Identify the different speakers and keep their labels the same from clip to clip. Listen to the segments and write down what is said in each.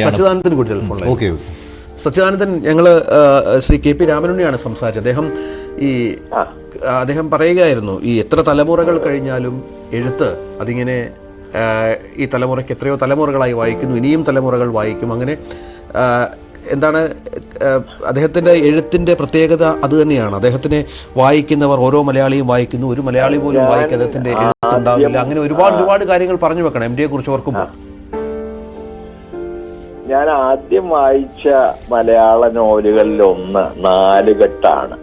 Speaker 1: സച്ചിദാനന്ദൻ കൂടി ടെലിഫോൺ. സച്ചിദാനന്ദൻ, ഞങ്ങൾ ശ്രീ KP രാമനുണ്ണിയാണ് സംസാരിച്ചത്. അദ്ദേഹം പറയുകയായിരുന്നു, ഈ എത്ര തലമുറകൾ കഴിഞ്ഞാലും എഴുത്ത് അതിങ്ങനെ ഈ തലമുറയ്ക്ക് എത്രയോ തലമുറകളായി വായിക്കുന്നു, ഇനിയും തലമുറകൾ വായിക്കും. അങ്ങനെ എന്താണ് അദ്ദേഹത്തിൻ്റെ എഴുത്തിൻ്റെ പ്രത്യേകത അതുതന്നെയാണ്. അദ്ദേഹത്തിനെ വായിക്കുന്നവർ ഓരോ മലയാളിയും വായിക്കുന്നു, ഒരു മലയാളി പോലും വായിക്കുക അദ്ദേഹത്തിൻ്റെ എഴുത്തുണ്ടാവില്ല. അങ്ങനെ ഒരുപാട് കാര്യങ്ങൾ പറഞ്ഞു വെക്കണം MT കുറിച്ച് ഓർക്കുമ്പോൾ.
Speaker 2: ഞാൻ ആദ്യം വായിച്ച മലയാള നോവലുകളിൽ ഒന്ന് നാലുകെട്ടാണ്.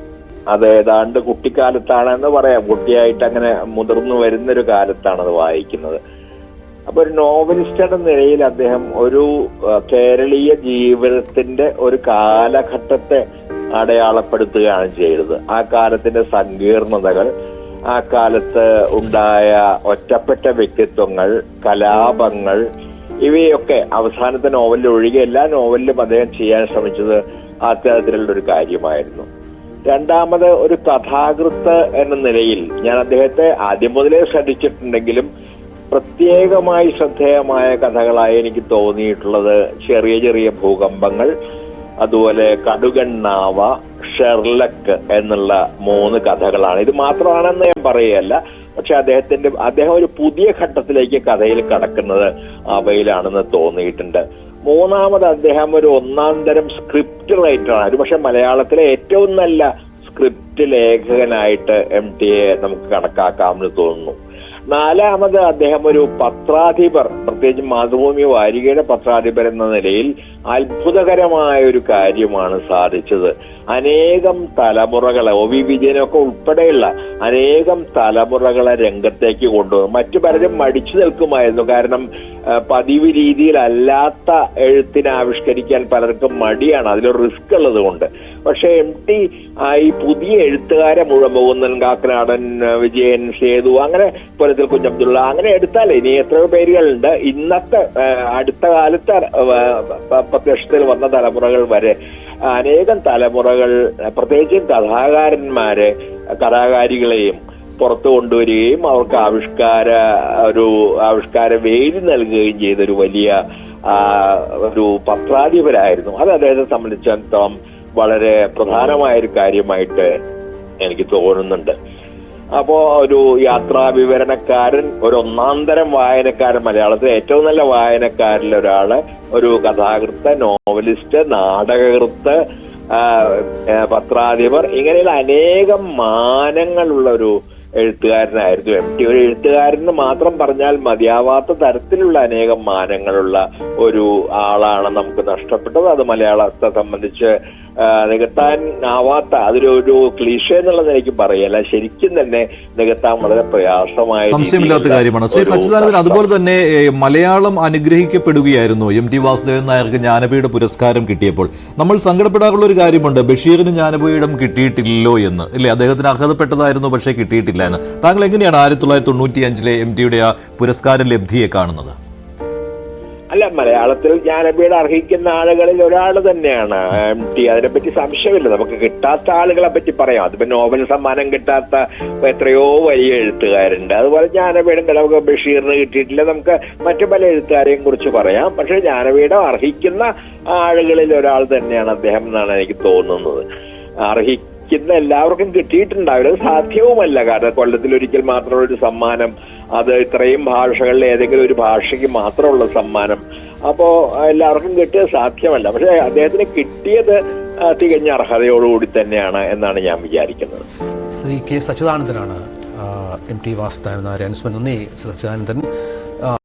Speaker 2: അത് ഏതാണ്ട് കുട്ടിക്കാലത്താണെന്ന് പറയാം, കുട്ടിയായിട്ട് അങ്ങനെ മുതിർന്നു വരുന്നൊരു കാലത്താണ് അത് വായിക്കുന്നത്. അപ്പൊ ഒരു നോവലിസ്റ്റ് എന്ന നിലയിൽ അദ്ദേഹം ഒരു കേരളീയ ജീവിതത്തിന്റെ ഒരു കാലഘട്ടത്തെ അടയാളപ്പെടുത്തുകയാണ് ചെയ്തത്. ആ കാലത്തിന്റെ സങ്കീർണതകൾ, ആ കാലത്ത് ഉണ്ടായ ഒറ്റപ്പെട്ട വ്യക്തിത്വങ്ങൾ, കലാപങ്ങൾ, ഇവയൊക്കെ അവസാനത്തെ നോവലിൽ ഒഴികെ എല്ലാ നോവലിലും അദ്ദേഹം ചെയ്യാൻ ശ്രമിച്ചത് അത്തരത്തിലുള്ള ഒരു കാര്യമായിരുന്നു. രണ്ടാമത്, ഒരു കഥാകൃത്ത് എന്ന നിലയിൽ ഞാൻ അദ്ദേഹത്തെ ആദ്യം മുതലേ ശ്രദ്ധിച്ചിട്ടുണ്ടെങ്കിലും പ്രത്യേകമായി ശ്രദ്ധേയമായ കഥകളായി എനിക്ക് തോന്നിയിട്ടുള്ളത് ചെറിയ ചെറിയ ഭൂകമ്പങ്ങൾ, അതുപോലെ കടുകണ്ണാവ, ഷെർലക്ക് എന്നുള്ള 3 കഥകളാണ്. ഇത് മാത്രമാണെന്ന് ഞാൻ പറയുകയല്ല, പക്ഷെ അദ്ദേഹം ഒരു പുതിയ ഘട്ടത്തിലേക്ക് കഥയിൽ കടക്കുന്നത് അവയിലാണെന്ന് തോന്നിയിട്ടുണ്ട്. മൂന്നാമത്, അദ്ദേഹം ഒരു ഒന്നാം തരം സ്ക്രിപ്റ്റ് റൈറ്ററാണ്. ഒരു പക്ഷെ മലയാളത്തിലെ ഏറ്റവും നല്ല സ്ക്രിപ്റ്റ് ലേഖകനായിട്ട് MTയെ നമുക്ക് കണക്കാക്കാമെന്ന് തോന്നുന്നു. നാലാമത്, അദ്ദേഹം ഒരു പത്രാധിപർ, പ്രത്യേകിച്ച് മാതൃഭൂമി വാരികയുടെ പത്രാധിപർ എന്ന നിലയിൽ അത്ഭുതകരമായ ഒരു കാര്യമാണ് സാധിച്ചത്. അനേകം തലമുറകളെ, OV വിജയനൊക്കെ ഉൾപ്പെടെയുള്ള അനേകം തലമുറകളെ രംഗത്തേക്ക് കൊണ്ടുവന്നു. മറ്റു പലരും മടിച്ചു നിൽക്കുമായിരുന്നു, കാരണം പതിവ് രീതിയിലല്ലാത്ത എഴുത്തിനെ ആവിഷ്കരിക്കാൻ പലർക്കും മടിയാണ്, അതിലൊരു റിസ്ക് ഉള്ളത് കൊണ്ട്. പക്ഷെ MT ഈ പുതിയ എഴുത്തുകാരെ മുഴുവൻ, മോഹൻലാൽ കാക്കനാടൻ, വിജയൻ സേതു, അങ്ങനെ പുരത്തിൽ കുഞ്ഞബ്ദുള്ള, അങ്ങനെ എടുത്താൽ ഇനി എത്രയോ പേരുകളുണ്ട്. ഇന്നത്തെ അടുത്ത കാലത്ത് പ്രത്യക്ഷത്തിൽ വന്ന തലമുറകൾ വരെ അനേകം തലമുറകൾ, പ്രത്യേകിച്ചും കലാകാരികളെയും പുറത്തു കൊണ്ടുവരികയും അവർക്ക് ആവിഷ്കാര വേദി നൽകുകയും ചെയ്തൊരു വലിയ ഒരു പത്രാധിപരായിരുന്നു. അത് അദ്ദേഹത്തെ സംബന്ധിച്ചിടത്തോളം വളരെ പ്രധാനമായൊരു കാര്യമായിട്ട് എനിക്ക് തോന്നുന്നുണ്ട്. അപ്പോ ഒരു യാത്രാ വിവരണക്കാരൻ, ഒരു ഒന്നാം തരം വായനക്കാരൻ, മലയാളത്തിലെ ഏറ്റവും നല്ല വായനക്കാരിൽ ഒരാള്, ഒരു കഥാകൃത്ത്, നോവലിസ്റ്റ്, നാടകകൃത്ത്, പത്രാധിപർ, ഇങ്ങനെയുള്ള അനേകം മാനങ്ങളുള്ള ഒരു എഴുത്തുകാരനായിരുന്നു MT. ഒരു എഴുത്തുകാരന് മാത്രം പറഞ്ഞാൽ മതിയാവാത്ത തരത്തിലുള്ള അനേകം മാനങ്ങളുള്ള ഒരു ആളാണ് നമുക്ക് നഷ്ടപ്പെട്ടത്. അത് മലയാളത്തെ സംബന്ധിച്ച് നികത്താൻ ആവാത്ത, അതൊരു ക്ലീഷേ എന്നുള്ളത് എനിക്ക് പറയല്ല, ശരിക്കും തന്നെ നികത്താൻ വളരെ പ്രയാസമായ,
Speaker 3: സംശയമില്ലാത്ത കാര്യമാണ്. ശ്രീ സച്ചിദാനന്ദൻ, അതുപോലെ തന്നെ മലയാളം അനുഗ്രഹിക്കപ്പെടുകയായിരുന്നു. MT വാസുദേവൻ നായർക്ക് ജ്ഞാനപീഠ പുരസ്കാരം കിട്ടിയപ്പോൾ നമ്മൾ സങ്കടപ്പെടാറുള്ള ഒരു കാര്യമുണ്ട്, ബഷീറിന് ജ്ഞാനപീഠം കിട്ടിയിട്ടില്ലല്ലോ എന്ന്, ഇല്ലേ? അദ്ദേഹത്തിന് അർഹതപ്പെട്ടതായിരുന്നു, പക്ഷേ കിട്ടിയിട്ടില്ല എന്ന്. താങ്കൾ എങ്ങനെയാണ് 1995 MTയുടെ ആ പുരസ്കാര ലബ്ധിയെ കാണുന്നത്?
Speaker 2: അല്ല, മലയാളത്തിൽ ജ്ഞാനപീഠം അർഹിക്കുന്ന ആളുകളിൽ ഒരാൾ തന്നെയാണ് MT. അതിനെപ്പറ്റി സംശയമില്ല. നമുക്ക് കിട്ടാത്ത ആളുകളെ പറ്റി പറയാം. അതിപ്പോ നോബൽ സമ്മാനം കിട്ടാത്ത എത്രയോ വലിയ എഴുത്തുകാരുണ്ട്. അതുപോലെ ജ്ഞാനപീഠം നമുക്ക് ബഷീറിന് കിട്ടിയിട്ടില്ല. നമുക്ക് മറ്റു പല എഴുത്തുകാരെയും കുറിച്ച് പറയാം. പക്ഷെ ജ്ഞാനപീഠം അർഹിക്കുന്ന ആളുകളിൽ ഒരാൾ തന്നെയാണ് അദ്ദേഹം എന്നാണ് എനിക്ക് തോന്നുന്നത്. അർഹിക്കുന്ന എല്ലാവർക്കും കിട്ടിയിട്ടുണ്ടാവില്ല, അത് സാധ്യവുമല്ല. കാരണം കൊല്ലത്തിൽ ഒരിക്കൽ മാത്രമുള്ള ഒരു സമ്മാനം, അത് ഇത്രയും ഭാഷകളിൽ ഏതെങ്കിലും ഒരു ഭാഷയ്ക്ക് മാത്രമുള്ള സമ്മാനം, അപ്പോ എല്ലാവർക്കും കിട്ടിയത് സാധ്യമല്ല. പക്ഷെ അദ്ദേഹത്തിന് കിട്ടിയത് തികഞ്ഞ അർഹതയോടുകൂടി തന്നെയാണ് എന്നാണ് ഞാൻ വിചാരിക്കുന്നത്.
Speaker 1: ശ്രീ K. സച്ചിദാനന്ദനാണ് MT വാസുദേവൻ നായർ അനുസ്മരണം. നന്ദി സച്ചിദാനന്ദൻ.